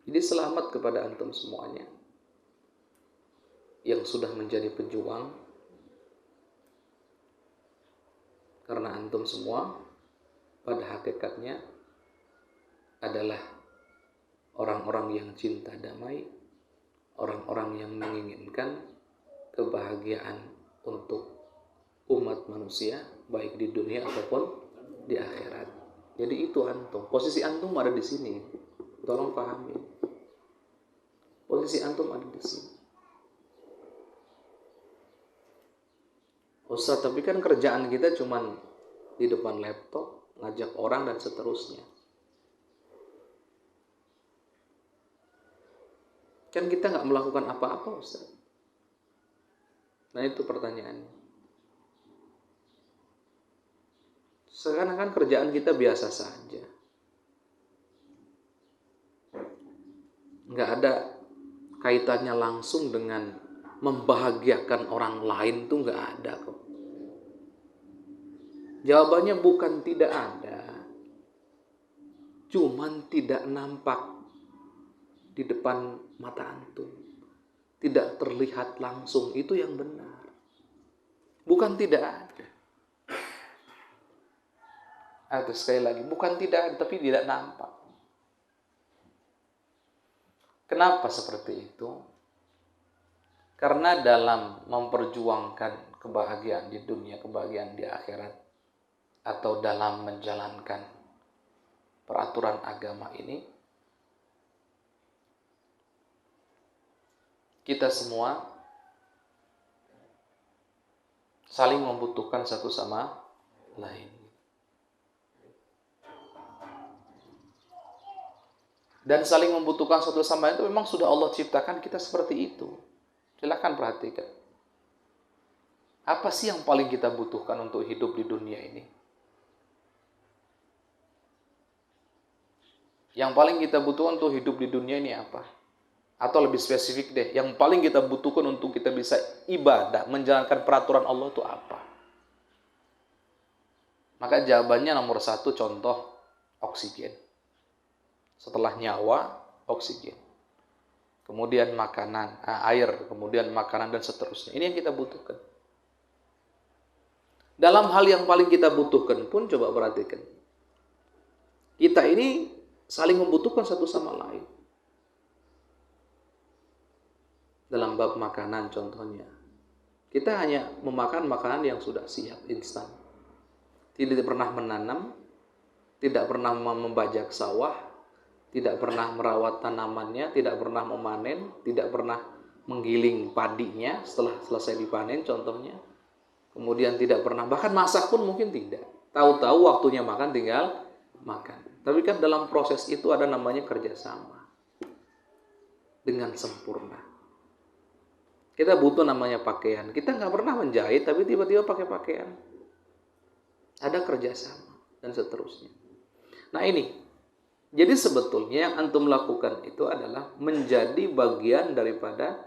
Jadi selamat kepada antum semuanya yang sudah menjadi pejuang, karena antum semua pada hakikatnya adalah orang-orang yang cinta damai, orang-orang yang menginginkan kebahagiaan untuk umat manusia, baik di dunia ataupun di akhirat. Jadi itu antum, posisi antum ada di sini. Tolong pahami. Posisi antum ada di sini. Ustaz, tapi kan kerjaan kita cuman di depan laptop, ngajak orang dan seterusnya. Kan kita nggak melakukan apa-apa, Ustaz. Nah itu pertanyaannya. Sekarang kan kerjaan kita biasa saja. Nggak ada kaitannya langsung dengan membahagiakan orang lain, tuh nggak ada kok. Jawabannya bukan tidak ada, cuman tidak nampak di depan mata antum, tidak terlihat langsung. Itu yang benar, bukan tidak ada. Atau sekali lagi, bukan tidak ada tapi tidak nampak. Kenapa seperti itu? Karena dalam memperjuangkan kebahagiaan di dunia, kebahagiaan di akhirat, atau dalam menjalankan peraturan agama ini, kita semua saling membutuhkan satu sama lain. Dan saling membutuhkan satu sama lain itu memang sudah Allah ciptakan kita seperti itu. Silakan perhatikan. Apa sih yang paling kita butuhkan untuk hidup di dunia ini? Yang paling kita butuhkan untuk hidup di dunia ini apa? Atau lebih spesifik deh, yang paling kita butuhkan untuk kita bisa ibadah, menjalankan peraturan Allah itu apa? Maka jawabannya nomor satu, contoh, oksigen. Setelah nyawa, oksigen. Kemudian makanan, air, kemudian makanan dan seterusnya. Ini yang kita butuhkan. Dalam hal yang paling kita butuhkan pun coba perhatikan. Kita ini saling membutuhkan satu sama lain. Dalam bab makanan contohnya. Kita hanya memakan makanan yang sudah siap, instan. Tidak pernah menanam, tidak pernah membajak sawah, tidak pernah merawat tanamannya, tidak pernah memanen, tidak pernah menggiling padinya setelah selesai dipanen contohnya. Kemudian tidak pernah, bahkan masak pun mungkin tidak. Tahu-tahu waktunya makan tinggal makan. Tapi kan dalam proses itu ada namanya kerjasama dengan sempurna. Kita butuh namanya pakaian. Kita nggak pernah menjahit, tapi tiba-tiba pakai pakaian. Ada kerjasama dan seterusnya. Nah ini. Jadi sebetulnya yang antum lakukan itu adalah menjadi bagian daripada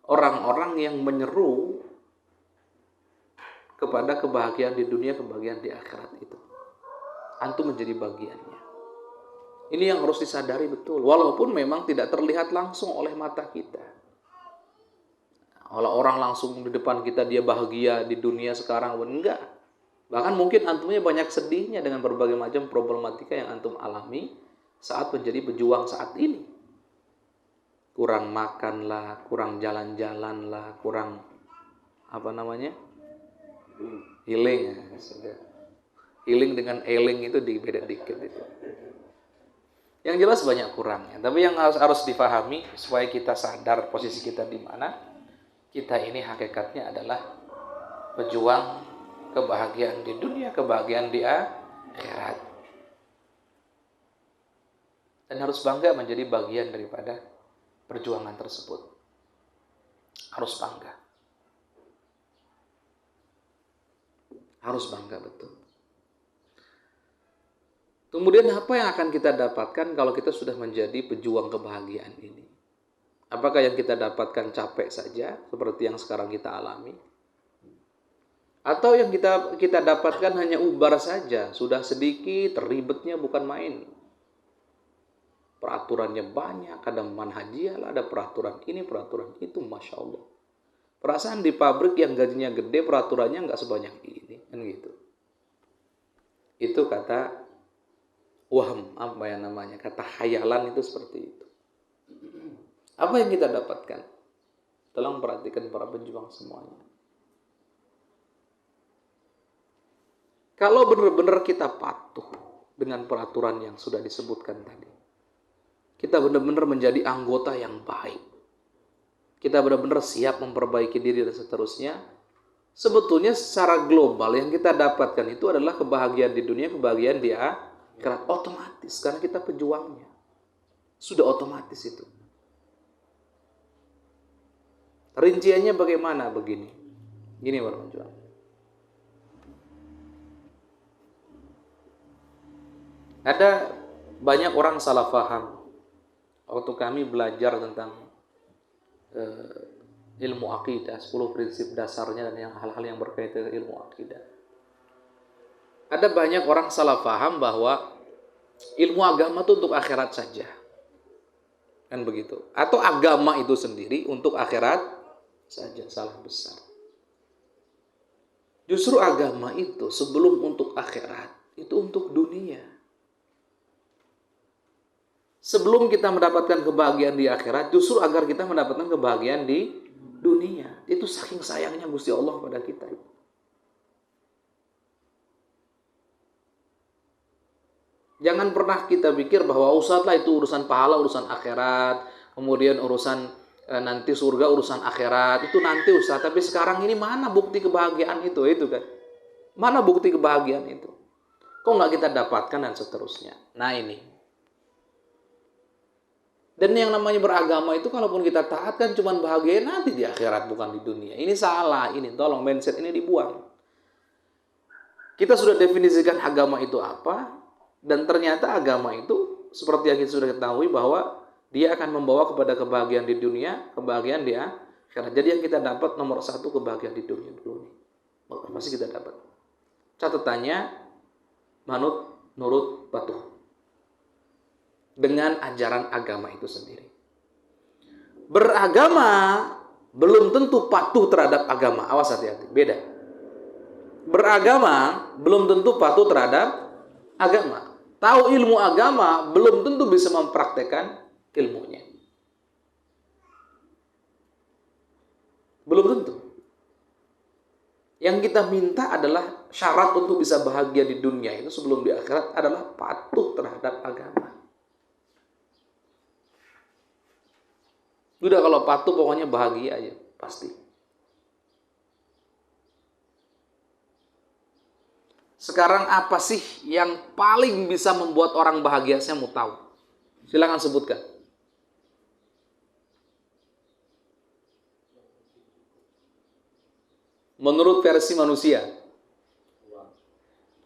orang-orang yang menyeru kepada kebahagiaan di dunia, kebahagiaan di akhirat itu. Antum menjadi bagiannya. Ini yang harus disadari betul. Walaupun memang tidak terlihat langsung oleh mata kita. Kalau orang langsung di depan kita dia bahagia di dunia sekarang, enggak. Bahkan mungkin antumnya banyak sedihnya dengan berbagai macam problematika yang antum alami saat menjadi pejuang saat ini. Kurang makan lah, kurang jalan-jalan lah, kurang healing. Healing dengan ailing itu beda dikit itu. Yang jelas banyak kurangnya. Tapi yang harus difahami supaya kita sadar posisi kita di mana. Kita ini hakikatnya adalah pejuang kebahagiaan di dunia, kebahagiaan di akhirat. Dan harus bangga menjadi bagian daripada perjuangan tersebut. Harus bangga. Harus bangga betul. Kemudian apa yang akan kita dapatkan kalau kita sudah menjadi pejuang kebahagiaan ini? Apakah yang kita dapatkan capek saja seperti yang sekarang kita alami? Atau yang kita dapatkan hanya ubar saja, sudah sedikit, ribetnya bukan main. Peraturannya banyak, ada manhajiyah lah, ada peraturan ini, peraturan itu, Masya Allah. Perasaan di pabrik yang gajinya gede, peraturannya nggak sebanyak ini, kan gitu. Itu kata waham, apa ya namanya, kata khayalan itu seperti itu. Apa yang kita dapatkan? Tolong perhatikan para pejuang semuanya. Kalau benar-benar kita patuh dengan peraturan yang sudah disebutkan tadi, kita benar-benar menjadi anggota yang baik, kita benar-benar siap memperbaiki diri dan seterusnya, sebetulnya secara global yang kita dapatkan itu adalah kebahagiaan di dunia, kebahagiaan di akhirat, otomatis, karena kita pejuangnya. Sudah otomatis itu. Rinciannya bagaimana? Begini. Gini para pejuang. Ada banyak orang salah paham waktu kami belajar tentang ilmu akidah, 10 prinsip dasarnya dan hal-hal yang berkaitan dengan ilmu akidah. Ada banyak orang salah paham bahwa ilmu agama itu untuk akhirat saja. Kan begitu. Atau agama itu sendiri untuk akhirat saja. Salah besar. Justru agama itu sebelum untuk akhirat, itu untuk dunia. Sebelum kita mendapatkan kebahagiaan di akhirat, justru agar kita mendapatkan kebahagiaan di dunia. Itu saking sayangnya Gusti Allah pada kita. Jangan pernah kita pikir bahwa usahlah itu urusan pahala, urusan akhirat, kemudian urusan nanti surga, urusan akhirat, itu nanti usah. Tapi sekarang ini mana bukti kebahagiaan itu kan? Mana bukti kebahagiaan itu? Kok nggak kita dapatkan dan seterusnya. Nah ini. Dan yang namanya beragama itu kalaupun kita taat kan cuma bahagia nanti di akhirat, bukan di dunia. Ini salah, ini tolong mindset ini dibuang. Kita sudah definisikan agama itu apa, dan ternyata agama itu seperti yang kita sudah ketahui bahwa dia akan membawa kepada kebahagiaan di dunia, kebahagiaan di akhirat. Jadi yang kita dapat nomor 1 kebahagiaan di dunia dulu nih. Pasti kita dapat. Catatannya manut, nurut, patuh dengan ajaran agama itu sendiri. Beragama belum tentu patuh terhadap agama. Awas hati-hati, beda. Beragama belum tentu patuh terhadap agama. Tahu ilmu agama belum tentu bisa mempraktekkan ilmunya. Belum tentu. Yang kita minta adalah syarat untuk bisa bahagia di dunia itu sebelum di akhirat adalah patuh terhadap agama. Udah kalau patuh pokoknya bahagia aja, pasti. Sekarang apa sih yang paling bisa membuat orang bahagia? Saya mau tahu. Silakan sebutkan. Menurut versi manusia.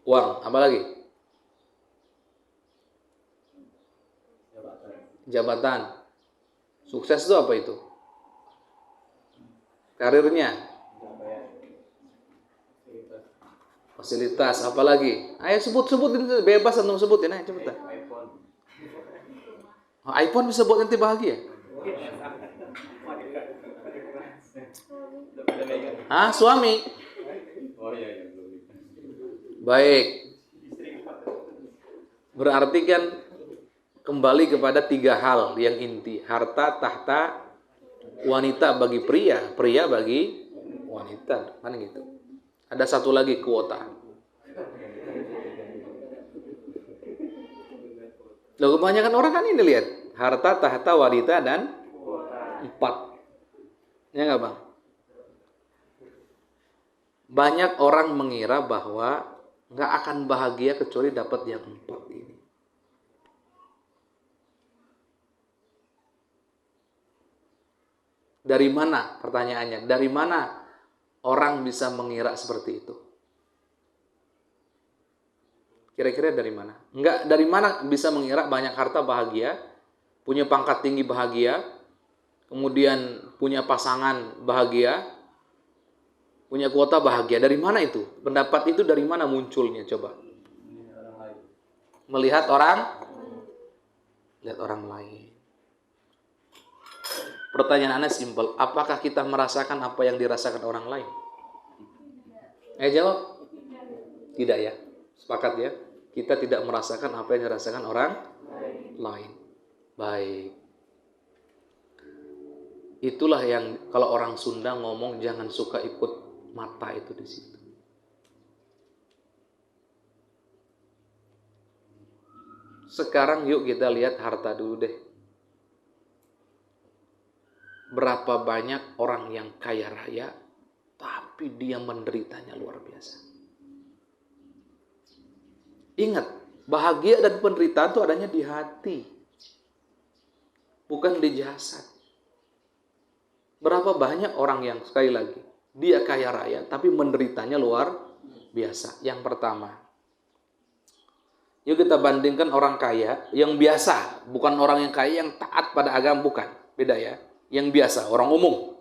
Uang. Apa lagi? Jabatan. Sukses itu apa itu? Karirnya. Fasilitas. Apa lagi? Ayo sebut-sebutin, bebas untuk sebutin. Ayo cepetan. iPhone bisa buat nanti bahagia. Suami. Baik. Berarti kan kembali kepada 3 hal yang inti. Harta, tahta, wanita bagi pria, pria bagi wanita. Kan gitu. Ada satu lagi, kuota. Loh, kebanyakan orang kan ini lihat. Harta, tahta, wanita, dan 4. Ya nggak Bang? Banyak orang mengira bahwa nggak akan bahagia kecuali dapat yang 4 ini. Dari mana? Pertanyaannya, dari mana orang bisa mengira seperti itu? Kira-kira dari mana? Enggak, dari mana bisa mengira banyak harta bahagia, punya pangkat tinggi bahagia, kemudian punya pasangan bahagia, punya kuota bahagia. Dari mana itu? Pendapat itu dari mana munculnya? Coba. Melihat orang lihat orang lain. Pertanyaan Anda simpel, apakah kita merasakan apa yang dirasakan orang lain? Jawab. Tidak ya. Sepakat ya? Kita tidak merasakan apa yang dirasakan orang lain. Baik. Itulah yang kalau orang Sunda ngomong jangan suka ikut mata itu di situ. Sekarang yuk kita lihat harta dulu deh. Berapa banyak orang yang kaya raya, tapi dia menderitanya luar biasa. Ingat, bahagia dan penderitaan itu adanya di hati, bukan di jasad. Berapa banyak orang yang, sekali lagi, dia kaya raya, tapi menderitanya luar biasa. Yang pertama, yuk kita bandingkan orang kaya yang biasa, bukan orang yang kaya yang taat pada agama, bukan. Beda ya. Yang biasa, orang umum.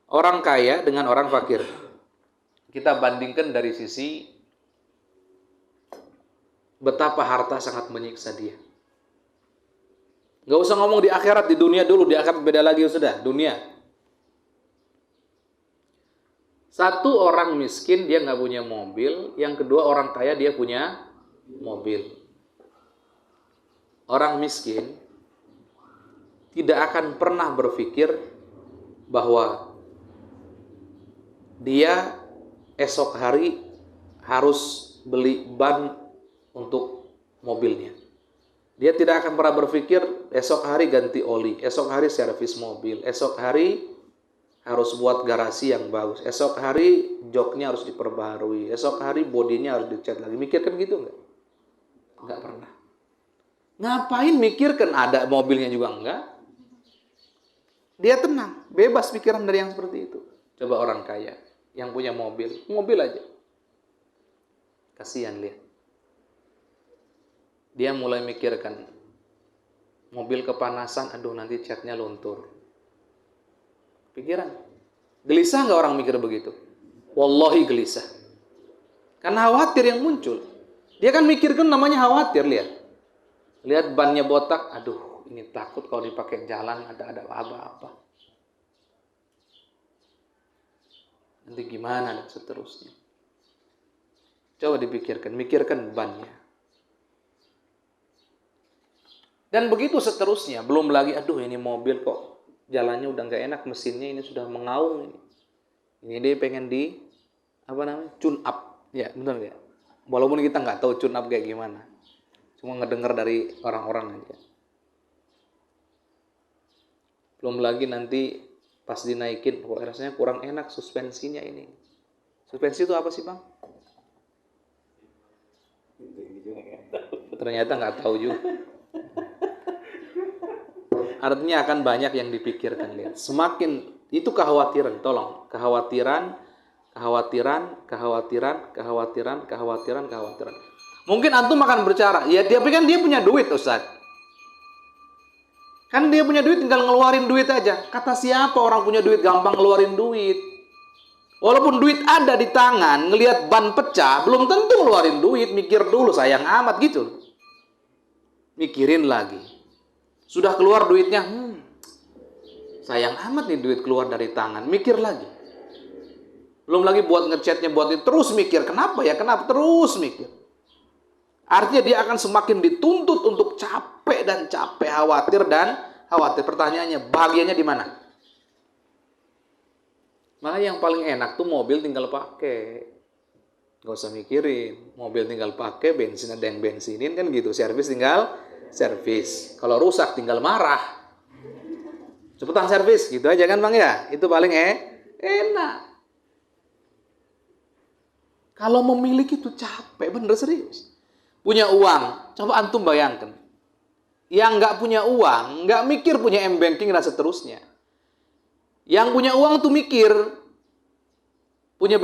Orang kaya dengan orang fakir. Kita bandingkan dari sisi betapa harta sangat menyiksa dia. Gak usah ngomong di akhirat, di dunia dulu. Di akhirat beda lagi sudah, dunia. Satu orang miskin dia gak punya mobil. Yang kedua orang kaya dia punya mobil. Orang miskin tidak akan pernah berpikir bahwa dia esok hari harus beli ban untuk mobilnya. Dia tidak akan pernah berpikir esok hari ganti oli, esok hari servis mobil, esok hari harus buat garasi yang bagus, esok hari joknya harus diperbaharui, esok hari bodinya harus dicat lagi. Mikirkan gitu nggak? Nggak pernah. Ngapain mikirkan, ada mobilnya juga enggak? Dia tenang, bebas pikiran dari yang seperti itu. Coba orang kaya yang punya mobil aja. Kasihan lihat. Dia mulai mikirkan, mobil kepanasan, aduh nanti catnya luntur. Pikiran. Gelisah nggak orang mikir begitu? Wallahi gelisah. Karena khawatir yang muncul. Dia kan mikirkan namanya khawatir, lihat. Lihat bannya botak, aduh ini takut kalau dipakai jalan ada apa-apa. Nanti gimana dan seterusnya. Coba dipikirkan, mikirkan bannya. Dan begitu seterusnya, belum lagi aduh ini mobil kok jalannya udah nggak enak, mesinnya ini sudah mengaung ini. Ini dia pengen tune up. Ya, benar ya. Walaupun kita nggak tahu tune up kayak gimana. Cuma ngedengar dari orang-orang aja. Belum lagi nanti pas dinaikin, kok rasanya kurang enak suspensinya ini. Suspensi itu apa sih, Bang? Ternyata nggak tahu juga. Artinya akan banyak yang dipikirkan, lihat. Semakin itu kekhawatiran, tolong. Kekhawatiran. Mungkin antum akan berbicara, ya tapi kan dia punya duit, Ustaz. Kan dia punya duit, tinggal ngeluarin duit aja. Kata siapa orang punya duit gampang ngeluarin duit? Walaupun duit ada di tangan, ngelihat ban pecah, belum tentu ngeluarin duit. Mikir dulu, sayang amat gitu. Mikirin lagi. Sudah keluar duitnya, sayang amat nih duit keluar dari tangan. Mikir lagi. Belum lagi buat ngechatnya, buat itu. Terus mikir, kenapa ya? Kenapa? Terus mikir. Artinya dia akan semakin dituntut untuk capek dan capek, khawatir dan khawatir. Pertanyaannya, bahagianya di mana? Malah yang paling enak tuh mobil tinggal pakai. Gak usah mikirin. Mobil tinggal pakai, bensin ada yang bensinin kan gitu. Servis tinggal servis. Kalau rusak tinggal marah. Cepetan servis gitu aja kan Bang ya. Itu paling enak. Kalau memiliki itu capek, bener serius. Punya uang, coba antum bayangkan. Yang nggak punya uang, nggak mikir punya M-Banking dan seterusnya. Yang punya uang tuh mikir punya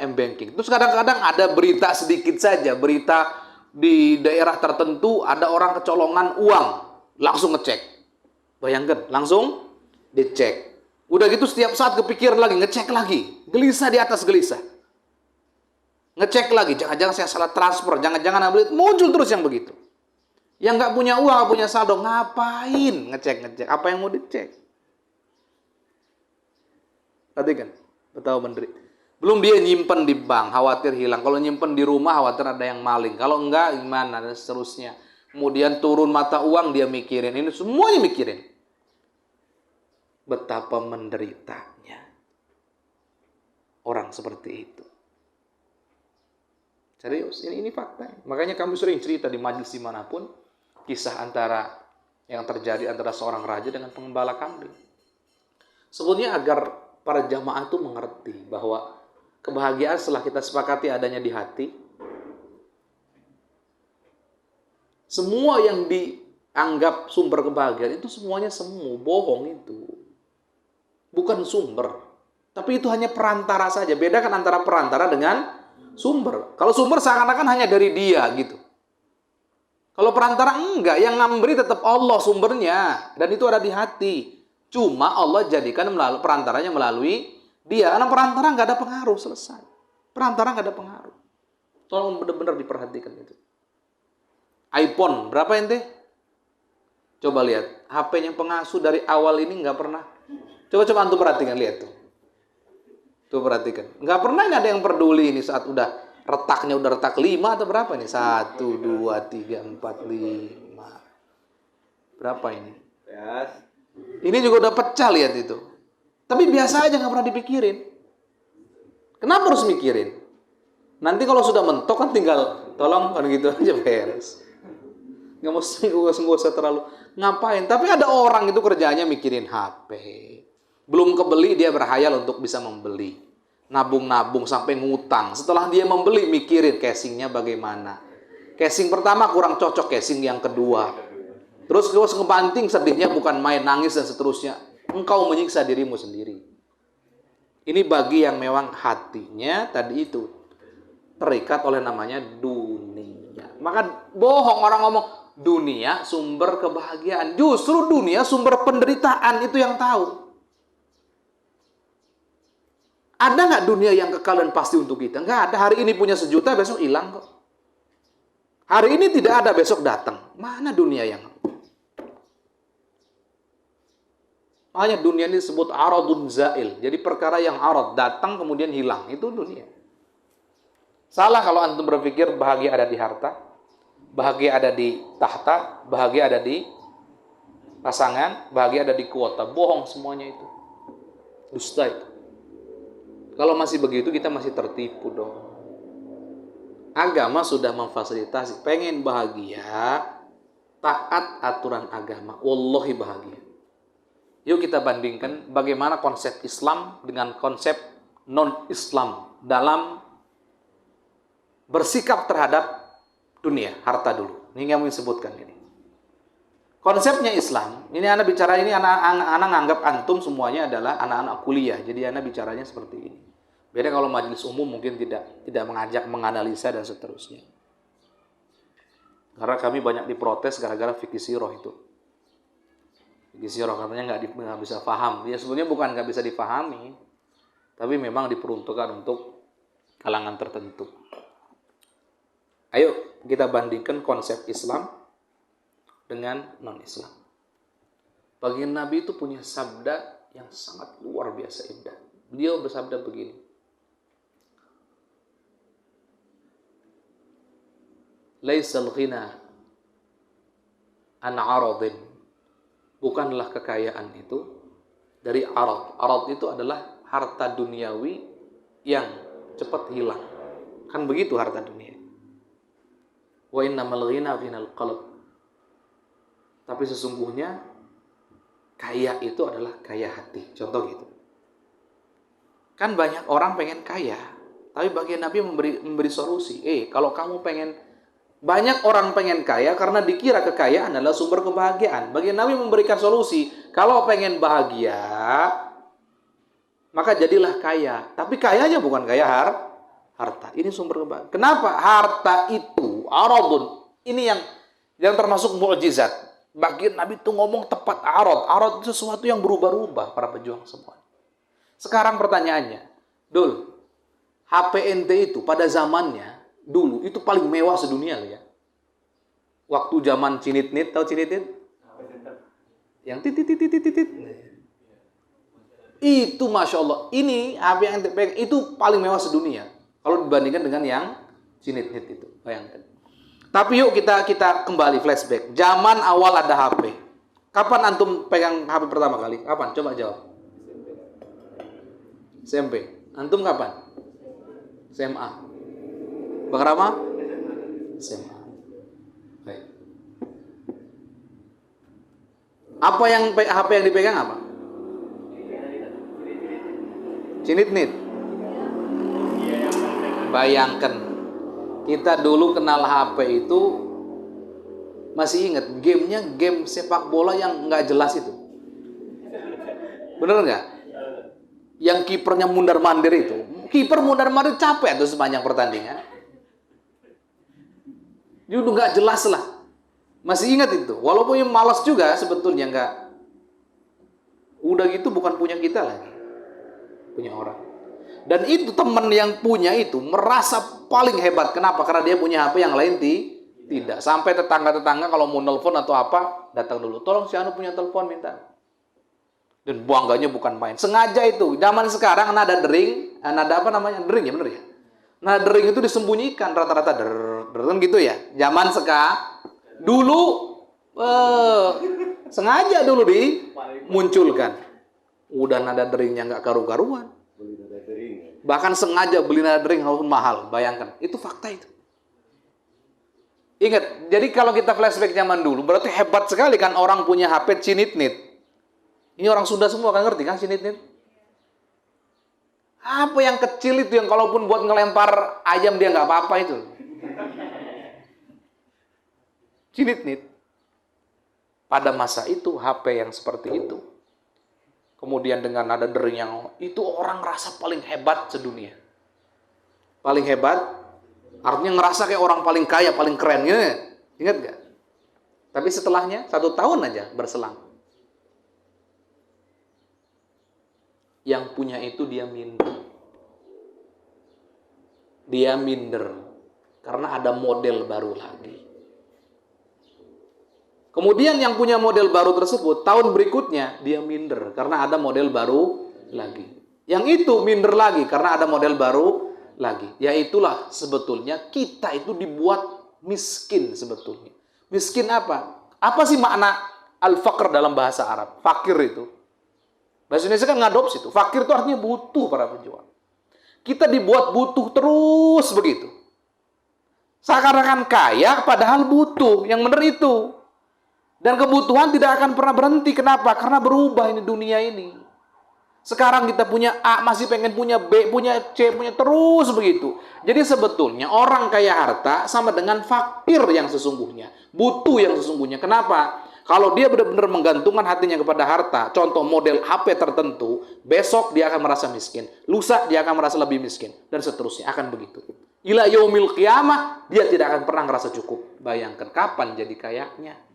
M-Banking. Terus kadang-kadang ada berita sedikit saja, berita di daerah tertentu ada orang kecolongan uang, langsung ngecek. Bayangkan, langsung dicek. Udah gitu setiap saat kepikir lagi, ngecek lagi. Gelisah di atas gelisah. Ngecek lagi, jangan-jangan saya salah transfer, jangan-jangan muncul terus yang begitu. Yang nggak punya uang, nggak punya saldo, ngapain ngecek-ngecek? Apa yang mau dicek? Perhatikan, betapa menderita. Belum dia nyimpen di bank, khawatir hilang. Kalau nyimpen di rumah, khawatir ada yang maling. Kalau enggak, gimana, dan seterusnya. Kemudian turun mata uang, dia mikirin. Ini semuanya mikirin. Betapa menderitanya orang seperti itu. Serius, ini fakta. Makanya kami sering cerita di majelis dimanapun, kisah antara yang terjadi antara seorang raja dengan pengembala kambing. Sebetulnya agar para jamaah itu mengerti bahwa kebahagiaan setelah kita sepakati adanya di hati, semua yang dianggap sumber kebahagiaan itu semuanya semu, bohong itu. Bukan sumber. Tapi itu hanya perantara saja. Bedakan antara perantara dengan sumber. Kalau sumber seakan-akan hanya dari dia gitu. Kalau perantara enggak, yang memberi tetap Allah sumbernya. Dan itu ada di hati. Cuma Allah jadikan perantaranya melalui dia. Karena perantara enggak ada pengaruh, selesai. Perantara enggak ada pengaruh. Tolong benar-benar diperhatikan itu. iPhone, berapa ente? Coba lihat. HP-nya pengasuh dari awal ini enggak pernah. Coba antum perhatikan, lihat tuh. Tuh perhatikan. Enggak pernah ini ada yang peduli ini saat udah retaknya udah retak 5 atau berapa ini? 1, 2, 3, 4, 5. Berapa ini? Yes. Ini juga udah pecah, lihat itu. Tapi biasa aja, nggak pernah dipikirin. Kenapa harus mikirin? Nanti kalau sudah mentok kan tinggal tolong kan gitu aja beres. Nggak usah terlalu ngapain. Tapi ada orang itu kerjanya mikirin HP. Belum kebeli dia berhayal untuk bisa membeli. Nabung-nabung sampai ngutang. Setelah dia membeli, mikirin casingnya bagaimana. Casing pertama kurang cocok, casing yang kedua. Terus ngebanting, sedihnya bukan main, nangis dan seterusnya. Engkau menyiksa dirimu sendiri. Ini bagi yang memang hatinya tadi itu terikat oleh namanya dunia. Maka bohong orang ngomong dunia sumber kebahagiaan. Justru dunia sumber penderitaan, itu yang tahu. Ada nggak dunia yang kekal dan pasti untuk kita? Nggak ada. Hari ini punya 1 juta, besok hilang kok. Hari ini tidak ada, besok datang. Mana dunia yang? Makanya dunia ini disebut aradun zail. Jadi perkara yang arad, datang kemudian hilang. Itu dunia. Salah kalau antum berpikir bahagia ada di harta, bahagia ada di tahta, bahagia ada di pasangan, bahagia ada di kuota. Bohong semuanya itu. Dusta itu. Kalau masih begitu kita masih tertipu dong. Agama sudah memfasilitasi. Pengen bahagia, taat aturan agama. Wallahi bahagia. Yuk kita bandingkan bagaimana konsep Islam dengan konsep non-Islam dalam bersikap terhadap dunia, harta dulu. Ini yang kami sebutkan ini. Konsepnya Islam, ini anak bicara ini anak nganggap antum semuanya adalah anak-anak kuliah. Jadi anak bicaranya seperti ini. Beda kalau majelis umum mungkin tidak mengajak menganalisa dan seterusnya. Karena kami banyak diprotes gara-gara fikih sirah itu. Fikih sirah katanya nggak bisa paham. Ya sebenarnya bukan nggak bisa dipahami, tapi memang diperuntukkan untuk kalangan tertentu. Ayo kita bandingkan konsep Islam dengan non-Islam. Baginda Nabi itu punya sabda yang sangat luar biasa indah. Beliau bersabda begini. Laisal ghina an 'aradin. Bukanlah kekayaan itu dari arad. Arad itu adalah harta duniawi yang cepat hilang. Kan begitu harta dunia. Wa innamal ghina ghinal qalb. Tapi sesungguhnya kaya itu adalah kaya hati. Contoh gitu. Kan banyak orang pengen kaya, tapi bagian Nabi memberi solusi. Kalau kamu pengen, banyak orang pengen kaya karena dikira kekayaan adalah sumber kebahagiaan. Bagian Nabi memberikan solusi. Kalau pengen bahagia, maka jadilah kaya. Tapi kayanya bukan kaya harta. Ini sumber kebahagiaan. Kenapa? Harta itu aradun. Ini yang termasuk mukjizat. Bagian Nabi itu ngomong tepat arad. Arad itu sesuatu yang berubah-ubah para pejuang semua. Sekarang pertanyaannya, Dul, HPNT itu pada zamannya dulu itu paling mewah sedunia ya. Waktu zaman cinit-nit, tahu cinit-nit? Yang titit. Itu Masya Allah. Ini HP yang dipegang itu paling mewah sedunia. Kalau dibandingkan dengan yang cinit-nit itu. Bayangkan. Tapi yuk kita kembali flashback. Zaman awal ada HP. Kapan antum pegang HP pertama kali? Kapan? Coba jawab. SMP. Antum kapan? SMA. Bang Rama? SMA. Baik. Apa yang HP yang dipegang apa? Cinit-nit. Bayangkan, kita dulu kenal HP itu masih ingat gamenya game sepak bola yang nggak jelas itu. Bener nggak? Yang kipernya mundar-mandir itu. Kiper mundar-mandir capek tuh sepanjang pertandingan. Dia udah nggak jelas lah. Masih ingat itu. Walaupun yang malas juga sebetulnya nggak. Udah gitu bukan punya kita lagi. Punya orang. Dan itu teman yang punya itu merasa paling hebat. Kenapa? Karena dia punya HP yang lain tidak. Sampai tetangga-tetangga kalau mau nelpon atau apa, datang dulu. Tolong si Anu punya telepon minta. Dan bangganya bukan main. Sengaja itu. Zaman sekarang nada dering, nada apa namanya? Dering ya, bener ya? Nada dering itu disembunyikan rata-rata kan gitu ya. Zaman sekarang dulu sengaja dulu dimunculkan. Udah nada deringnya nggak karu-karuan. Bahkan sengaja beli nada dering walaupun mahal. Bayangkan, itu fakta itu. Ingat, jadi kalau kita flashback zaman dulu, berarti hebat sekali kan orang punya HP cinit-nit. Ini orang Sunda semua kan ngerti kan cinit-nit? Apa yang kecil itu yang kalaupun buat ngelempar ayam dia nggak apa-apa itu. Cinit-nit. Pada masa itu HP yang seperti itu. Kemudian dengan nada dering yang itu orang ngerasa paling hebat sedunia. Paling hebat, artinya ngerasa kayak orang paling kaya, paling keren. Ya. Ingat gak? Tapi setelahnya, 1 tahun aja berselang. Yang punya itu dia minder. Dia minder. Karena ada model baru lagi. Kemudian yang punya model baru tersebut, tahun berikutnya dia minder karena ada model baru lagi. Yang itu minder lagi karena ada model baru lagi. Yaitulah sebetulnya kita itu dibuat miskin sebetulnya. Miskin apa? Apa sih makna al-faqr dalam bahasa Arab? Fakir itu. Bahasa Indonesia kan ngadopsi itu. Fakir itu artinya butuh para penjual. Kita dibuat butuh terus begitu. Seakan-akan kaya padahal butuh. Yang benar itu. Dan kebutuhan tidak akan pernah berhenti. Kenapa? Karena berubah ini dunia ini. Sekarang kita punya A, masih pengen punya B, punya C, punya terus begitu. Jadi sebetulnya orang kaya harta sama dengan fakir yang sesungguhnya. Butuh yang sesungguhnya. Kenapa? Kalau dia benar-benar menggantungkan hatinya kepada harta, contoh model HP tertentu, besok dia akan merasa miskin. Lusa dia akan merasa lebih miskin. Dan seterusnya akan begitu. Ila yaumil qiyamah, dia tidak akan pernah merasa cukup. Bayangkan kapan jadi kayanya.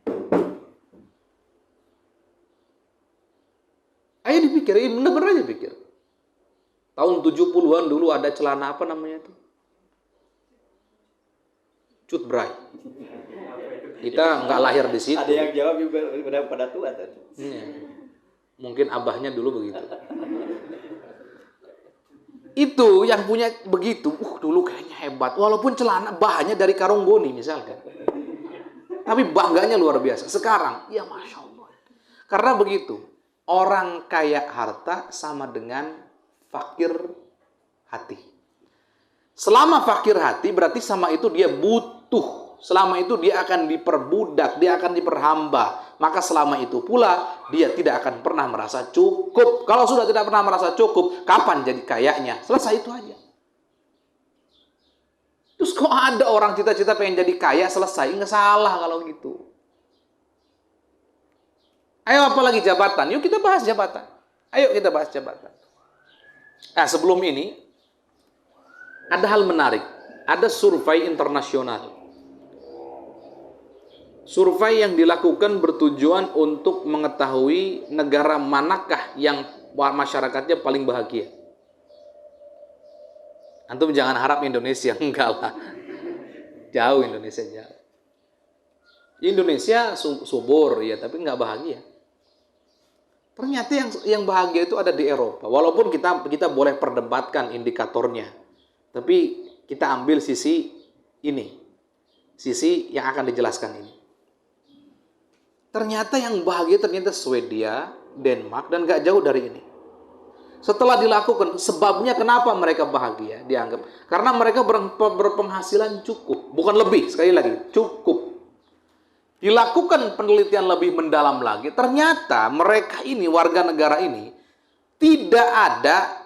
Ayo dipikir, bener-bener aja pikir. Tahun 70-an dulu ada celana apa namanya itu? Cut Bray. Kita nggak lahir di situ. Ada yang jawab juga udah pada tua tadi. Iya. Mungkin abahnya dulu begitu. Itu yang punya begitu, dulu kayaknya hebat. Walaupun celana bahannya dari karung goni misalkan. Tapi bangganya luar biasa. Sekarang, ya Masya Allah. Karena begitu. Orang kaya harta sama dengan fakir hati. Selama fakir hati berarti sama itu dia butuh. Selama itu dia akan diperbudak, dia akan diperhamba. Maka selama itu pula dia tidak akan pernah merasa cukup. Kalau sudah tidak pernah merasa cukup, kapan jadi kayanya? Selesai itu aja. Terus kok ada orang cita-cita pengen jadi kaya selesai? Nggak salah kalau gitu. Ayo apalagi jabatan. Yuk kita bahas jabatan. Ayo kita bahas jabatan. Nah sebelum ini, ada hal menarik. Ada survei internasional. Survei yang dilakukan bertujuan untuk mengetahui negara manakah yang masyarakatnya paling bahagia. Antum jangan harap Indonesia. Enggak lah. Jauh Indonesia jauh. Indonesia subur ya, tapi nggak bahagia. Ternyata yang bahagia itu ada di Eropa. Walaupun kita boleh perdebatkan indikatornya, tapi kita ambil sisi ini, sisi yang akan dijelaskan ini. Ternyata yang bahagia ternyata Swedia, Denmark, dan gak jauh dari ini. Setelah dilakukan, sebabnya kenapa mereka bahagia dianggap? Karena mereka berpenghasilan cukup, bukan lebih, sekali lagi, cukup. Dilakukan penelitian lebih mendalam lagi, ternyata mereka ini, warga negara ini, tidak ada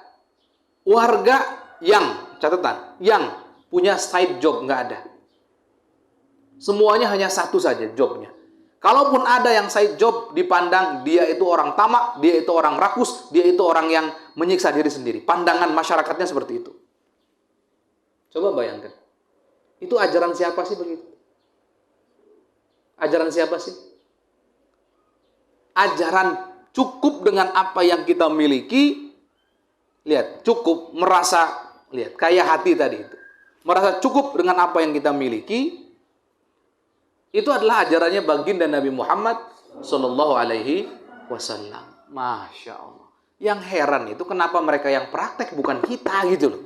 warga yang, catatan, yang punya side job, nggak ada. Semuanya hanya satu saja jobnya. Kalaupun ada yang side job, dipandang dia itu orang tamak, dia itu orang rakus, dia itu orang yang menyiksa diri sendiri. Pandangan masyarakatnya seperti itu. Coba bayangkan. Itu ajaran siapa sih begitu? Ajaran siapa sih? Ajaran cukup dengan apa yang kita miliki. Lihat, cukup merasa, lihat, kayak hati tadi itu. Merasa cukup dengan apa yang kita miliki. Itu adalah ajarannya baginda Nabi Muhammad Sallallahu Alaihi Wasallam. Masya Allah. Yang heran itu kenapa mereka yang praktek bukan kita gitu loh.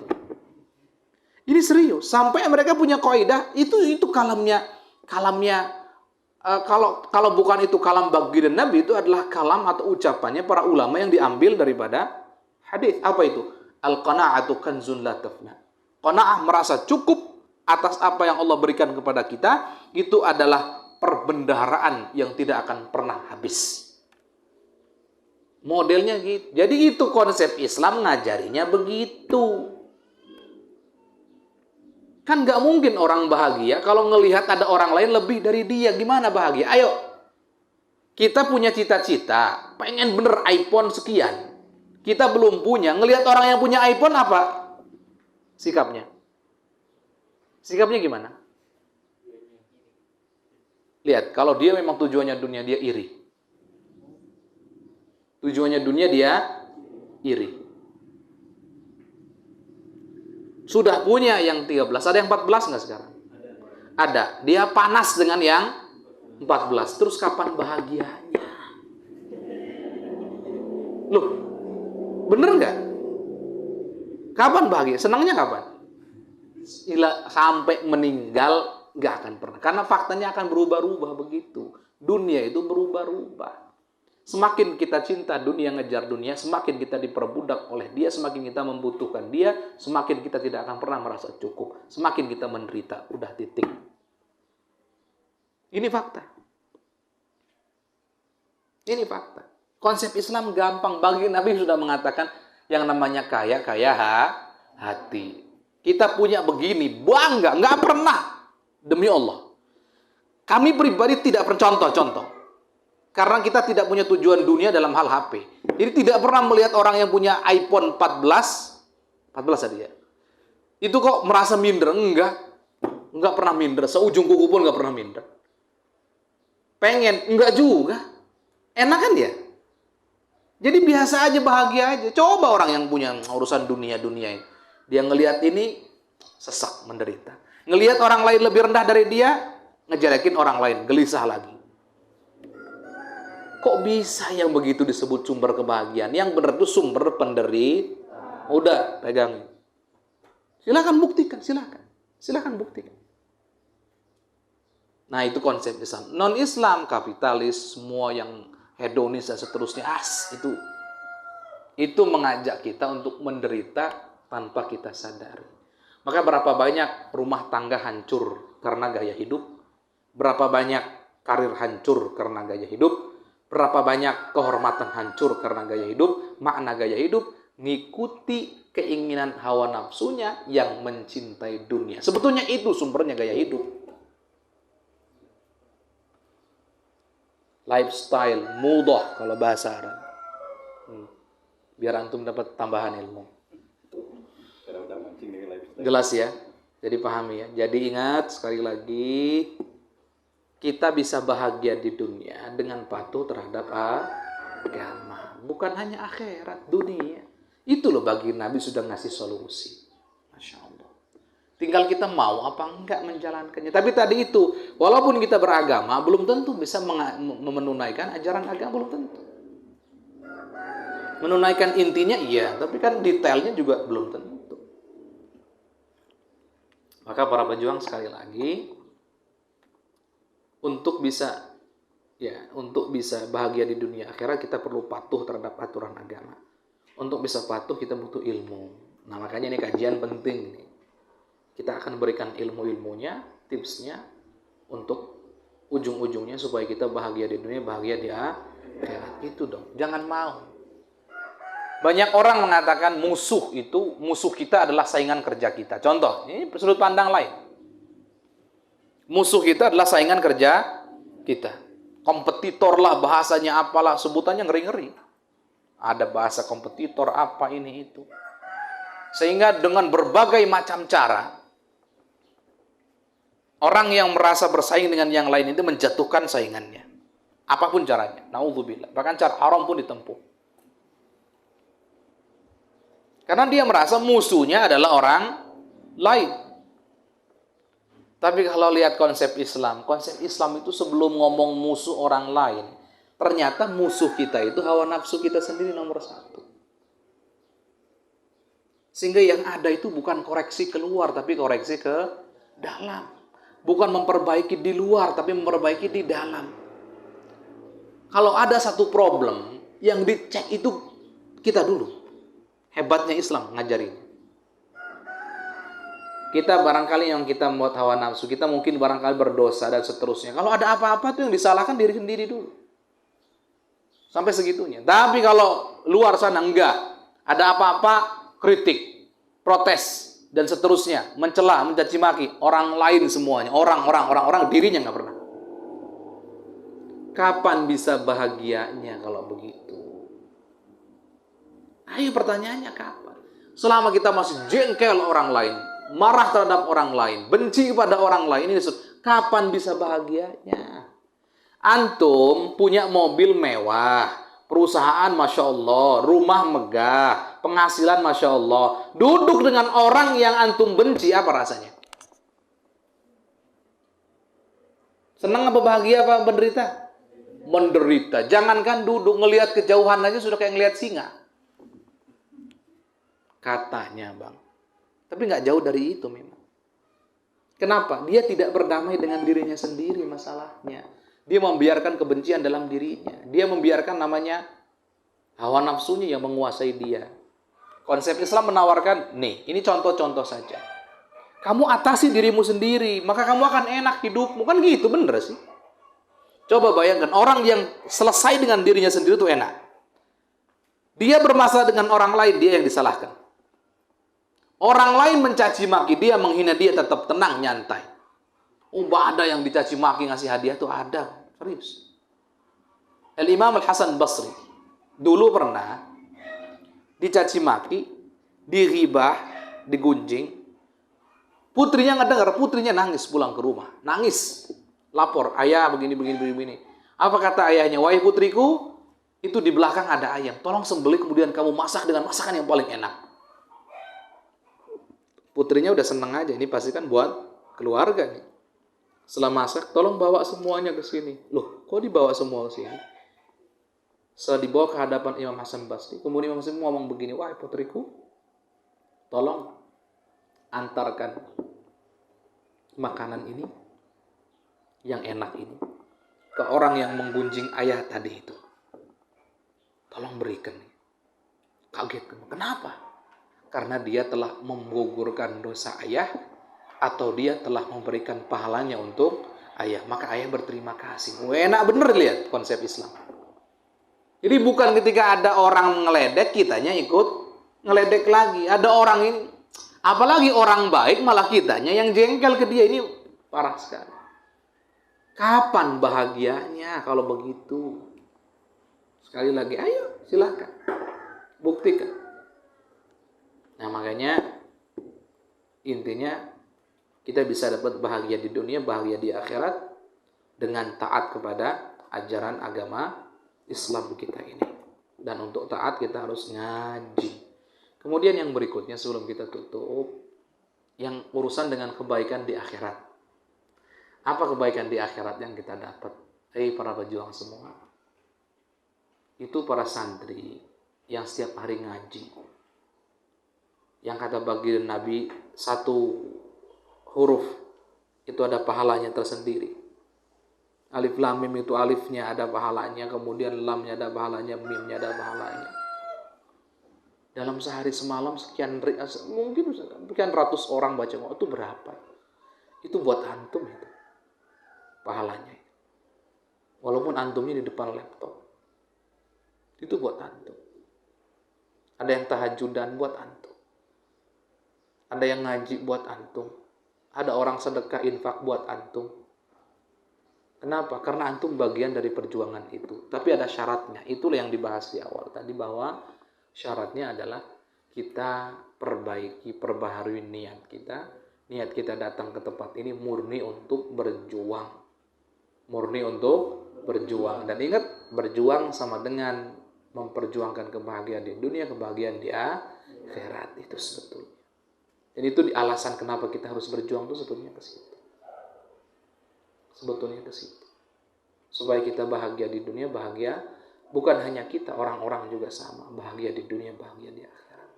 Ini serius. Sampai mereka punya kaidah itu kalamnya. Kalau bukan itu kalam baginda Nabi, itu adalah kalam atau ucapannya para ulama yang diambil daripada hadis. Apa itu? Al-qana'atu kanzun la tafna. Qana'ah, merasa cukup atas apa yang Allah berikan kepada kita, itu adalah perbendaharaan yang tidak akan pernah habis. Modelnya gitu. Jadi itu konsep Islam ngajarinya begitu. Kan nggak mungkin orang bahagia kalau ngelihat ada orang lain lebih dari dia. Gimana bahagia? Ayo, kita punya cita-cita, pengen bener iPhone sekian. Kita belum punya. Ngelihat orang yang punya iPhone apa? Sikapnya. Sikapnya gimana? Lihat, kalau dia memang tujuannya dunia, dia iri. Tujuannya dunia, dia iri. Sudah punya yang 13, ada yang 14 nggak sekarang? Ada. Dia panas dengan yang 14. Terus kapan bahagianya? Loh, bener nggak? Kapan bahagia? Senangnya kapan? Sampai meninggal nggak akan pernah. Karena faktanya akan berubah-ubah begitu. Dunia itu berubah-ubah. Semakin kita cinta dunia, ngejar dunia, semakin kita diperbudak oleh dia, semakin kita membutuhkan dia, semakin kita tidak akan pernah merasa cukup. Semakin kita menderita. Udah titik. Ini fakta. Ini fakta. Konsep Islam gampang. Bagi Nabi sudah mengatakan yang namanya kaya hati. Kita punya begini, bangga, nggak pernah. Demi Allah. Kami pribadi tidak bercontoh-contoh. Karena kita tidak punya tujuan dunia dalam hal HP. Jadi tidak pernah melihat orang yang punya iPhone 14 tadi ya. Itu kok merasa minder? Enggak pernah minder. Seujung kuku pun enggak pernah minder. Pengen? Enggak juga. Enak kan dia? Jadi biasa aja, bahagia aja. Coba orang yang punya urusan dunia-dunia ini. Dia ngelihat ini, sesak, menderita. Ngelihat orang lain lebih rendah dari dia, ngejelekin orang lain, gelisah lagi. Kok bisa yang begitu disebut sumber kebahagiaan? Yang benar itu sumber penderitaan. Udah, pegang. Silakan buktikan, silakan buktikan. Nah, itu konsep Islam. Non-Islam, kapitalis, semua yang hedonis dan seterusnya, itu mengajak kita untuk menderita tanpa kita sadari. Maka berapa banyak rumah tangga hancur karena gaya hidup? Berapa banyak karir hancur karena gaya hidup? Berapa banyak kehormatan hancur karena gaya hidup? Makna gaya hidup, ngikuti keinginan hawa nafsunya yang mencintai dunia. Sebetulnya itu sumbernya gaya hidup. Lifestyle, mudah kalau bahasa Arab. Biar antum dapat tambahan ilmu. Jelas ya? Jadi pahami ya. Jadi ingat sekali lagi, kita bisa bahagia di dunia dengan patuh terhadap agama. Bukan hanya akhirat, dunia. Itu loh bagi Nabi sudah ngasih solusi. Masya Allah. Tinggal kita mau apa enggak menjalankannya. Tapi tadi itu, walaupun kita beragama, belum tentu bisa menunaikan ajaran agama, belum tentu. Menunaikan intinya iya, tapi kan detailnya juga belum tentu. Maka para pejuang sekali lagi, untuk bisa bahagia di dunia akhirat, kita perlu patuh terhadap aturan agama. Untuk bisa patuh kita butuh ilmu. Nah makanya ini kajian penting nih. Kita akan berikan ilmu-ilmunya, tipsnya, untuk ujung-ujungnya supaya kita bahagia di dunia, bahagia di akhirat. Itu dong, jangan mau. Banyak orang mengatakan musuh kita adalah saingan kerja kita. Contoh, ini sudut pandang lain. Musuh kita adalah saingan kerja kita. Kompetitor lah, bahasanya apalah, sebutannya ngeri-ngeri. Ada bahasa kompetitor, apa ini itu. Sehingga dengan berbagai macam cara, orang yang merasa bersaing dengan yang lain itu menjatuhkan saingannya. Apapun caranya. Na'udzubillah. Bahkan cara haram pun ditempuh. Karena dia merasa musuhnya adalah orang lain. Tapi kalau lihat konsep Islam itu sebelum ngomong musuh orang lain, ternyata musuh kita itu hawa nafsu kita sendiri nomor satu. Sehingga yang ada itu bukan koreksi keluar, tapi koreksi ke dalam. Bukan memperbaiki di luar, tapi memperbaiki di dalam. Kalau ada satu problem, yang dicek itu kita dulu. Hebatnya Islam ngajarin. Kita barangkali yang kita membuat hawa nafsu, kita mungkin barangkali berdosa dan seterusnya. Kalau ada apa-apa tuh yang disalahkan diri sendiri dulu. Sampai segitunya. Tapi kalau luar sana enggak. Ada apa-apa, kritik, protes, dan seterusnya. Mencela, mencaci maki. Orang lain semuanya. Orang, dirinya enggak pernah. Kapan bisa bahagianya kalau begitu? Ayo pertanyaannya kapan? Selama kita masih jengkel orang lain, marah terhadap orang lain, benci kepada orang lain, ini kapan bisa bahagianya? Antum punya mobil mewah, perusahaan Masya Allah, rumah megah, penghasilan Masya Allah, duduk dengan orang yang antum benci, apa rasanya? Senang apa bahagia apa menderita? Menderita. Jangankan duduk, ngelihat kejauhan aja sudah kayak ngelihat singa. Katanya bang. Tapi nggak jauh dari itu memang. Kenapa? Dia tidak berdamai dengan dirinya sendiri masalahnya. Dia membiarkan kebencian dalam dirinya. Dia membiarkan namanya hawa nafsunya yang menguasai dia. Konsep Islam menawarkan, nih, ini contoh-contoh saja. Kamu atasi dirimu sendiri, maka kamu akan enak hidupmu. Kan gitu, bener sih. Coba bayangkan, orang yang selesai dengan dirinya sendiri itu enak. Dia bermasalah dengan orang lain, dia yang disalahkan. Orang lain mencaci maki dia, menghina dia, tetap tenang, nyantai. Ada yang dicaci maki ngasih hadiah tuh ada, serius. Al-Imam Al-Hasan Basri dulu pernah dicaci maki, diribah, digunjing. Putrinya nggak dengar, putrinya nangis pulang ke rumah, nangis, lapor, ayah begini. Apa kata ayahnya? Wahai putriku, itu di belakang ada ayam, tolong sembelih kemudian kamu masak dengan masakan yang paling enak. Putrinya udah seneng aja, ini pasti kan buat keluarga nih. Setelah masak, tolong bawa semuanya ke sini. Loh, kok dibawa semua ke sini? Setelah dibawa ke hadapan Imam Hasan Basri, kemudian Imam Hasan ngomong begini, wahai putriku, tolong antarkan makanan ini, yang enak ini, ke orang yang menggunjing ayah tadi itu. Tolong berikan. Kaget, kenapa? Karena dia telah menggugurkan dosa ayah, atau dia telah memberikan pahalanya untuk ayah, maka ayah berterima kasih. Enak bener lihat konsep Islam. Jadi bukan ketika ada orang ngeledek, kitanya ikut ngeledek lagi. Ada orang ini, apalagi orang baik, malah kitanya yang jengkel ke dia, ini parah sekali. Kapan bahagianya kalau begitu? Sekali lagi, ayo silahkan buktikan. Nah makanya intinya kita bisa dapat bahagia di dunia, bahagia di akhirat dengan taat kepada ajaran agama Islam kita ini. Dan untuk taat kita harus ngaji. Kemudian yang berikutnya sebelum kita tutup, yang urusan dengan kebaikan di akhirat. Apa kebaikan di akhirat yang kita dapat? Para pejuang semua. Itu para santri yang setiap hari ngaji. Yang kata baginda Nabi, satu huruf itu ada pahalanya tersendiri. Alif lam mim itu alifnya ada pahalanya, kemudian lamnya ada pahalanya, mimnya ada pahalanya. Dalam sehari semalam mungkin sekian ratus orang baca Quran, itu berapa? Itu buat antum itu pahalanya. Walaupun antumnya di depan laptop, itu buat antum. Ada yang tahajudan buat antum. Ada yang ngaji buat antum. Ada orang sedekah infak buat antum. Kenapa? Karena antum bagian dari perjuangan itu. Tapi ada syaratnya. Itulah yang dibahas di awal tadi, bahwa syaratnya adalah kita perbaharui niat kita. Niat kita datang ke tempat ini murni untuk berjuang. Murni untuk berjuang. Dan ingat, berjuang sama dengan memperjuangkan kebahagiaan di dunia, kebahagiaan di akhirat. Itu sebetulnya. Dan itu alasan kenapa kita harus berjuang itu sebetulnya ke situ. Sebetulnya ke situ. Supaya kita bahagia di dunia, bahagia bukan hanya kita, orang-orang juga sama, bahagia di dunia, bahagia di akhirat.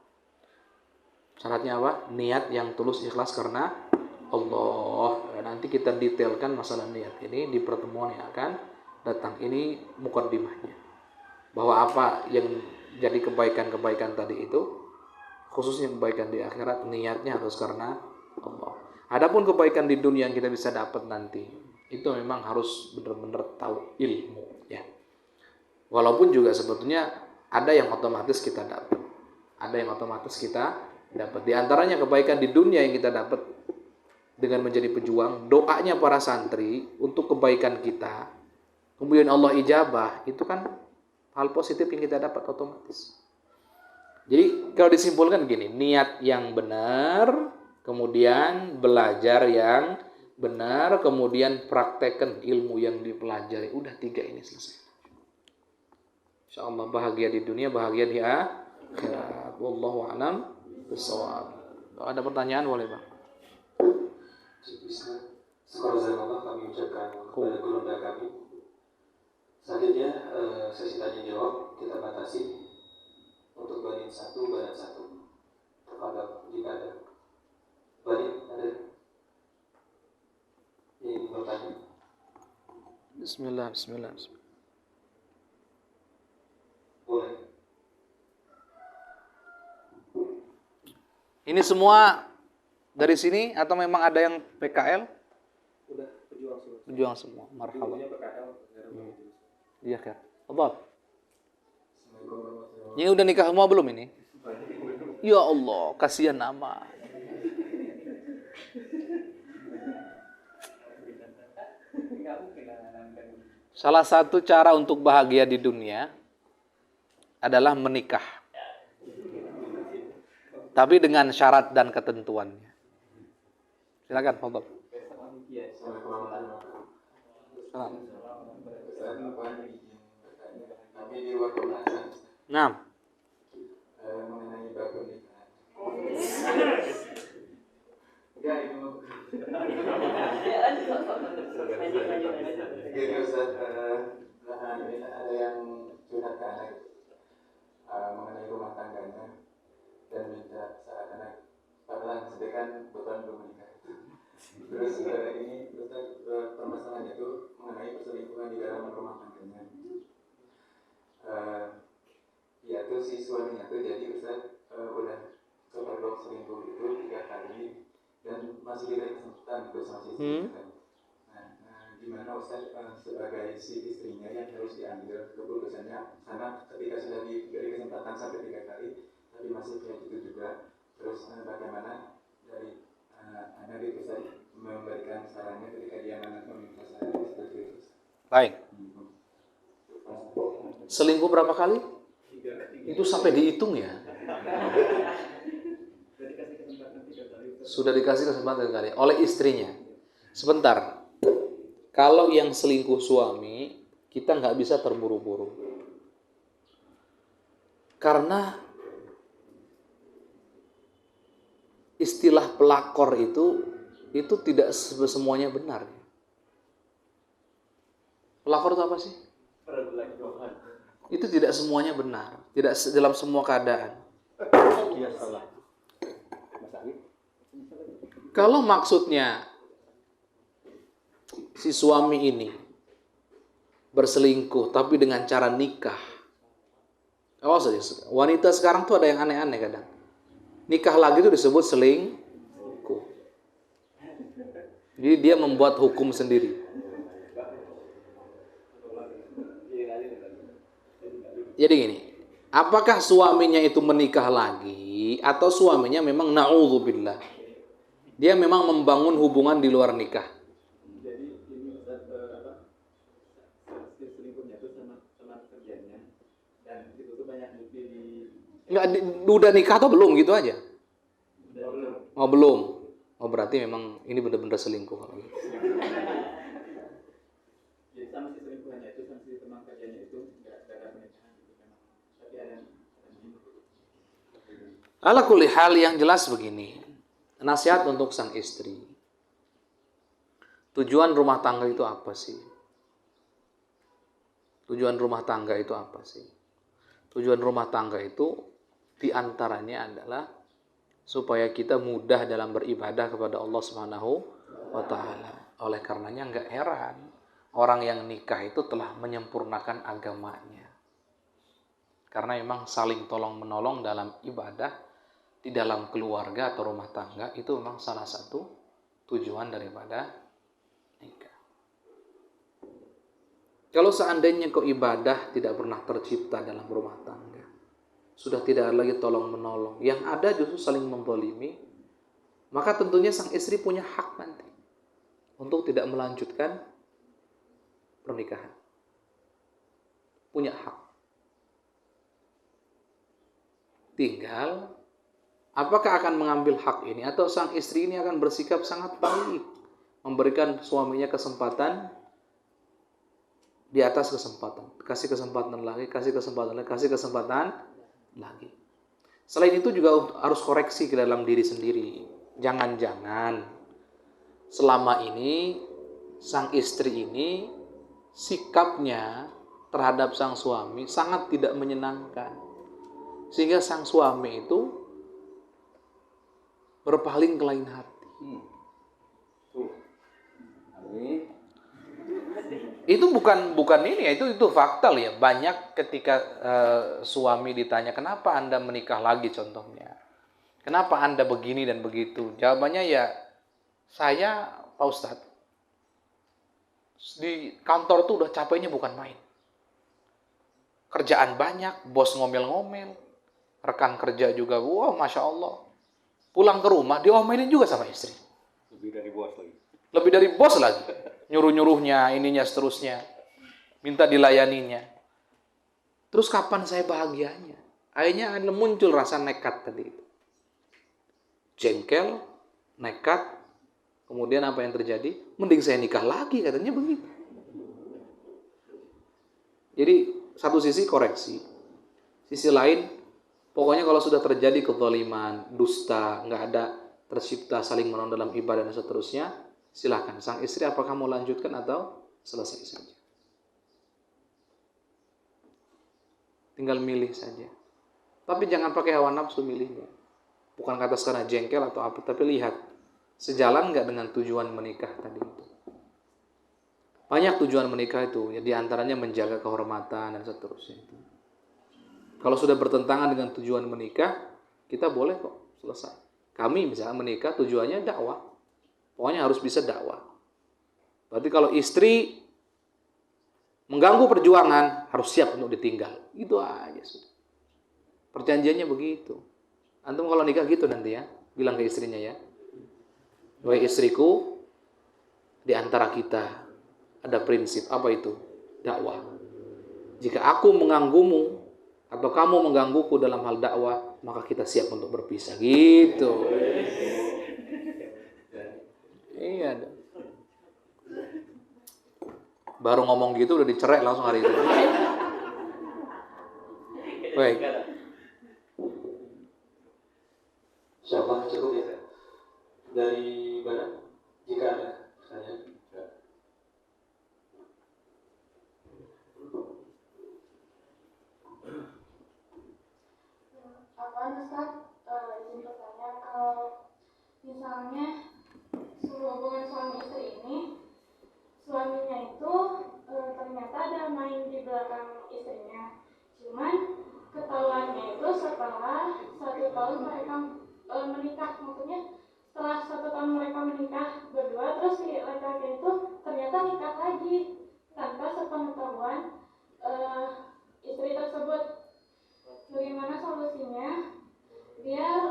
Syaratnya apa? Niat yang tulus ikhlas karena Allah. Nanti kita detailkan masalah niat ini di pertemuan yang akan datang. Ini mukaddimahnya. Bahwa apa yang jadi kebaikan-kebaikan tadi itu, khususnya kebaikan di akhirat, niatnya harus karena Allah. Adapun kebaikan di dunia yang kita bisa dapat nanti, itu memang harus benar-benar tahu ilmu, ya. Walaupun juga sebetulnya ada yang otomatis kita dapat, ada yang otomatis kita dapat. Di antaranya kebaikan di dunia yang kita dapat dengan menjadi pejuang, doanya para santri untuk kebaikan kita, kemudian Allah ijabah, itu kan hal positif yang kita dapat otomatis. Jadi kalau disimpulkan gini, niat yang benar, kemudian belajar yang benar, kemudian praktekkan ilmu yang dipelajari. Udah 3 ini selesai. InsyaAllah bahagia di dunia, bahagia di akhirat. Wallahu a'lam bishawab. Kalau ada pertanyaan boleh, Bang. Bismillahirrahmanirrahim. Kami ucapkan kepada guru kami. Selanjutnya sesi tanya jawab kita batasi untuk banin 1, badan 1. Terhadap jika ada banin ada yang bertanya. Bismillah. Boleh. Ini semua dari sini atau memang ada yang PKL? Udah pejuang semua. Pejuang semua. Marhaba. Ibunya PKL. Iya kan. Allah. Ini udah nikah semua belum ini? Ya Allah, kasihan nama. Salah satu cara untuk bahagia di dunia adalah menikah. Tapi dengan syarat dan ketentuannya. Silakan, Fadhil. Kami di luar pembahasan. Nah, Mengenai bab pernikahan. Enggak, itu Gini Ustaz, ada yang curhat ke anak mengenai rumah tangganya dan minta saran anak. Padahal sedangkan beban belum menikah. Terus ini Ustaz, permasalahannya itu mengenai perselingkuhan di dalam rumah tangganya. Ya tuh si suaminya tuh jadi Ustaz udah kepergok selingkuh itu 3 kali dan masih diberi kesempatan itu sama si istri. Nah, gimana Ustaz sebagai si istrinya yang harus diambil keputusannya, karena ketika sudah diberi kesempatan sampai 3 kali tapi masih kayak gitu juga, terus bagaimana dari anak itu Ustaz memberikan sarannya ketika dia meminta saran seperti itu. baik. Selingkuh berapa kali? Itu sampai dihitung ya. Sudah dikasih kesempatan 3 kali oleh istrinya. Sebentar. Kalau yang selingkuh suami, kita nggak bisa terburu-buru. Karena istilah pelakor itu tidak semuanya benar. Pelakor itu apa sih? Itu tidak semuanya benar, tidak dalam semua keadaan. Kalau maksudnya si suami ini berselingkuh tapi dengan cara nikah. Awas saja, wanita sekarang tuh ada yang aneh-aneh kadang. Nikah lagi itu disebut selingkuh. Jadi dia membuat hukum sendiri. Jadi gini, apakah suaminya itu menikah lagi atau suaminya memang na'udzubillah, dia memang membangun hubungan di luar nikah? Jadi ini selingkuhnya itu sama teman kerjanya dan itu tuh banyak bukti di. Nggak, udah nikah atau belum gitu aja? Belum. Oh belum. Oh berarti memang ini benar-benar selingkuh. Jadi sama si selingkuhannya itu sama si teman kerjanya itu nggak ada pernikahan gitu memang. Tapi ada Ala kulli hal yang jelas begini. Nasihat untuk sang istri. Tujuan rumah tangga itu apa sih? Tujuan rumah tangga itu apa sih? Tujuan rumah tangga itu diantaranya adalah supaya kita mudah dalam beribadah kepada Allah Subhanahu wa Ta'ala. Oleh karenanya nggak heran orang yang nikah itu telah menyempurnakan agamanya. Karena memang saling tolong menolong dalam ibadah di dalam keluarga atau rumah tangga itu memang salah satu tujuan daripada nikah. Kalau seandainya kau ibadah tidak pernah tercipta dalam rumah tangga, sudah tidak ada lagi tolong menolong, yang ada justru saling menzalimi, maka tentunya sang istri punya hak nanti untuk tidak melanjutkan pernikahan. Punya hak. Tinggal apakah akan mengambil hak ini atau sang istri ini akan bersikap sangat baik, memberikan suaminya kesempatan di atas kesempatan, kasih kesempatan lagi, kasih kesempatan lagi, kasih kesempatan lagi. Selain itu juga harus koreksi ke dalam diri sendiri. Jangan-jangan selama ini sang istri ini sikapnya terhadap sang suami sangat tidak menyenangkan, sehingga sang suami itu berpaling ke lain hati. Itu bukan ini ya, itu fakta ya. Banyak ketika suami ditanya, kenapa Anda menikah lagi contohnya, kenapa Anda begini dan begitu, jawabannya ya, saya Pak Ustadz di kantor tuh udah capeknya bukan main, kerjaan banyak, bos ngomel-ngomel, rekan kerja juga, wah Masya Allah, pulang ke rumah diomelin juga sama istri, lebih dari bos lagi, nyuruh-nyuruhnya, ininya seterusnya, minta dilayaninya. Terus kapan saya bahagianya? Akhirnya muncul rasa nekat tadi itu. Jengkel, nekat, kemudian apa yang terjadi? Mending saya nikah lagi, katanya begitu. Jadi satu sisi koreksi, sisi lain pokoknya kalau sudah terjadi kezaliman, dusta, nggak ada tercipta saling menolong dalam ibadah dan seterusnya, silakan sang istri apakah mau lanjutkan atau selesai saja. Tinggal milih saja. Tapi jangan pakai hawa nafsu milihnya. Bukan kata karena jengkel atau apa, tapi lihat sejalan nggak dengan tujuan menikah tadi itu. Banyak tujuan menikah itu, ya diantaranya menjaga kehormatan dan seterusnya itu. Kalau sudah bertentangan dengan tujuan menikah, kita boleh kok selesai. Kami misalnya menikah tujuannya dakwah. Pokoknya harus bisa dakwah. Berarti kalau istri mengganggu perjuangan, harus siap untuk ditinggal. Itu aja sudah. Perjanjiannya begitu. Antum kalau nikah gitu nanti ya, bilang ke istrinya ya, wahai istriku, di antara kita ada prinsip, apa itu? Dakwah. Jika aku mengganggumu atau kamu menggangguku dalam hal dakwah, maka kita siap untuk berpisah. Gitu. Iya. Baru ngomong gitu udah dicerai langsung hari itu. Baik. Insyaallah cukup ya. belakang istrinya. Cuman ketahuannya itu setelah 1 tahun mereka menikah, maksudnya setelah 1 tahun mereka menikah berdua, terus si laki-laki itu ternyata nikah lagi tanpa sepengetahuan istri tersebut. Bagaimana solusinya biar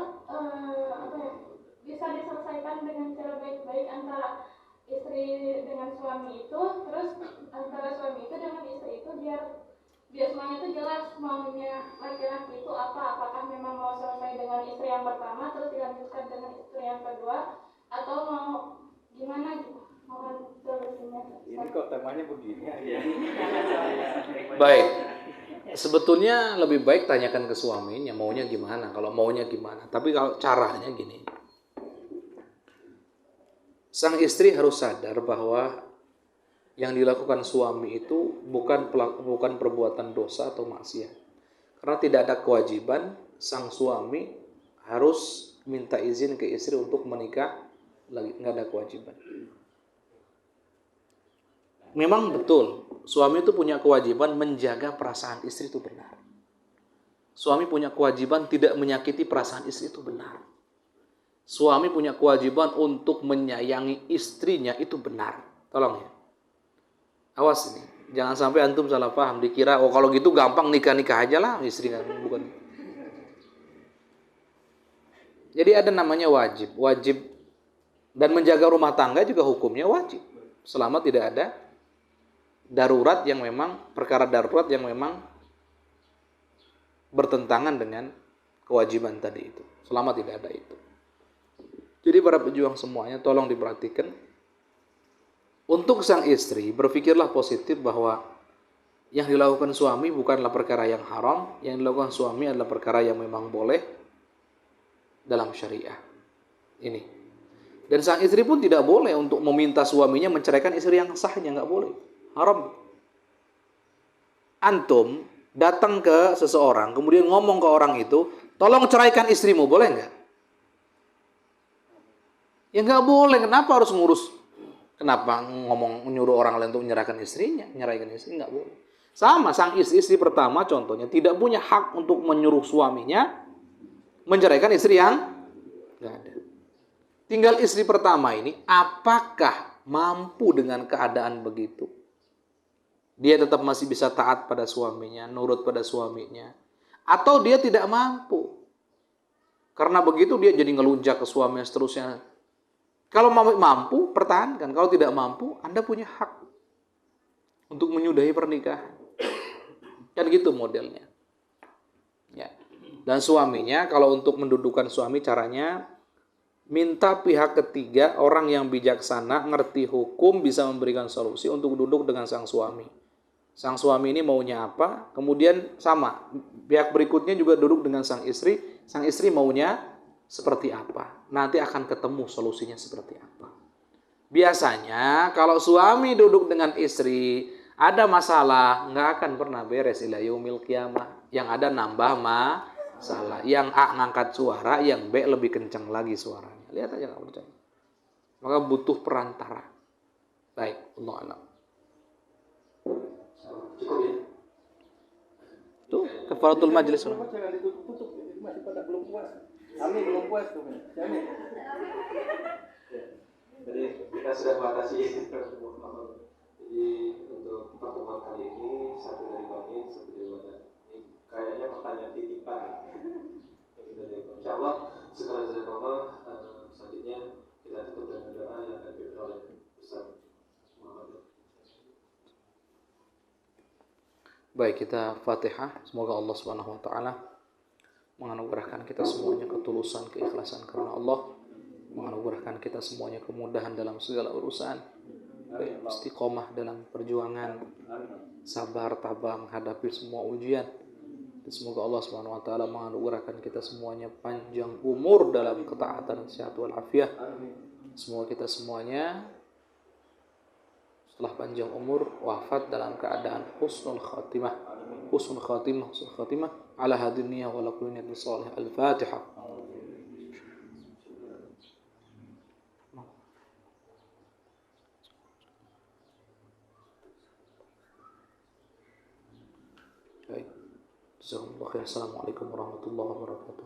bisa diselesaikan dengan cara baik-baik antara istri dengan suami itu, terus antara suami itu dengan istri itu, biar semuanya itu jelas maunya laki-laki itu apa, apakah memang mau selesai dengan istri yang pertama terus dilanjutkan dengan istri yang kedua, atau mau gimana gitu. Mohon solusinya. Ini kok temanya begini ya. Baik. Sebetulnya lebih baik tanyakan ke suaminya maunya gimana, kalau maunya gimana. Tapi kalau caranya gini. Sang istri harus sadar bahwa yang dilakukan suami itu bukan perbuatan dosa atau maksiat. Karena tidak ada kewajiban sang suami harus minta izin ke istri untuk menikah lagi, nggak ada kewajiban. Memang betul, suami itu punya kewajiban menjaga perasaan istri itu benar. Suami punya kewajiban tidak menyakiti perasaan istri itu benar. Suami punya kewajiban untuk menyayangi istrinya itu benar. Tolong ya. Awas ini, jangan sampai antum salah paham, dikira oh kalau gitu gampang nikah-nikah aja lah istri kan, bukan. Jadi ada namanya wajib dan menjaga rumah tangga juga hukumnya wajib. Selama tidak ada darurat yang memang, perkara darurat yang memang bertentangan dengan kewajiban tadi itu. Selama tidak ada itu. Jadi para pejuang semuanya tolong diperhatikan. Untuk sang istri berpikirlah positif bahwa yang dilakukan suami bukanlah perkara yang haram, yang dilakukan suami adalah perkara yang memang boleh dalam syariah. Ini. Dan sang istri pun tidak boleh untuk meminta suaminya menceraikan istri yang sahnya, nggak boleh. Haram. Antum datang ke seseorang, kemudian ngomong ke orang itu, tolong ceraikan istrimu, boleh nggak? Ya nggak boleh. Kenapa harus ngurus? Kenapa nyuruh orang lain untuk menyerahkan istrinya? Menyerahkan istri nggak boleh. Sama sang istri pertama contohnya tidak punya hak untuk menyuruh suaminya menceraikan istri yang nggak ada. Tinggal istri pertama ini apakah mampu dengan keadaan begitu? Dia tetap masih bisa taat pada suaminya, nurut pada suaminya, atau dia tidak mampu? Karena begitu dia jadi ngelunjak ke suaminya seterusnya. Kalau mampu, pertahankan. Kalau tidak mampu, Anda punya hak untuk menyudahi pernikahan. Kan gitu modelnya. Ya. Dan suaminya, kalau untuk mendudukan suami, caranya minta pihak ketiga, orang yang bijaksana, ngerti hukum, bisa memberikan solusi untuk duduk dengan sang suami. Sang suami ini maunya apa? Kemudian sama, pihak berikutnya juga duduk dengan sang istri maunya seperti apa? Nanti akan ketemu solusinya seperti apa. Biasanya kalau suami duduk dengan istri ada masalah, nggak akan pernah beres ila yaumil qiyamah. Yang ada nambah masalah. Yang A ngangkat suara, yang B lebih kencang lagi suaranya. Lihat aja nggak percaya. Maka butuh perantara. Baik, Allah alam. Cukup ya. Tuh kafaratul majlis. Jangan ditutup-tutup, masih pada belum puas. Kami belum puas tuh. Kami. Jadi kita sudah batasi. Jadi untuk pertemuan kali ini satu dari Bani, satu dari Badan. Ini kayaknya pertanyaan titipan. Insyaallah segala jazakallah. Selanjutnya kita tutup dengan doa yang akan dipimpin oleh Ustaz Muhammad. Baik, kita Fatihah. Semoga Allah Subhanahu wa taala menganugerahkan kita semuanya ketulusan, keikhlasan karena Allah, menganugerahkan kita semuanya kemudahan dalam segala urusan, istiqomah dalam perjuangan, sabar tabah menghadapi semua ujian. Dan semoga Allah Subhanahu wa taala menganugerahkan kita semuanya panjang umur dalam ketaatan, sehat wal afiah. Semoga kita semuanya setelah panjang umur wafat dalam keadaan husnul khatimah ala hadin niyah wa lakulli niyatin salih. Al-Fatihah. Baik. Jazakumullah khair. Assalamualaikum warahmatullahi wabarakatuh.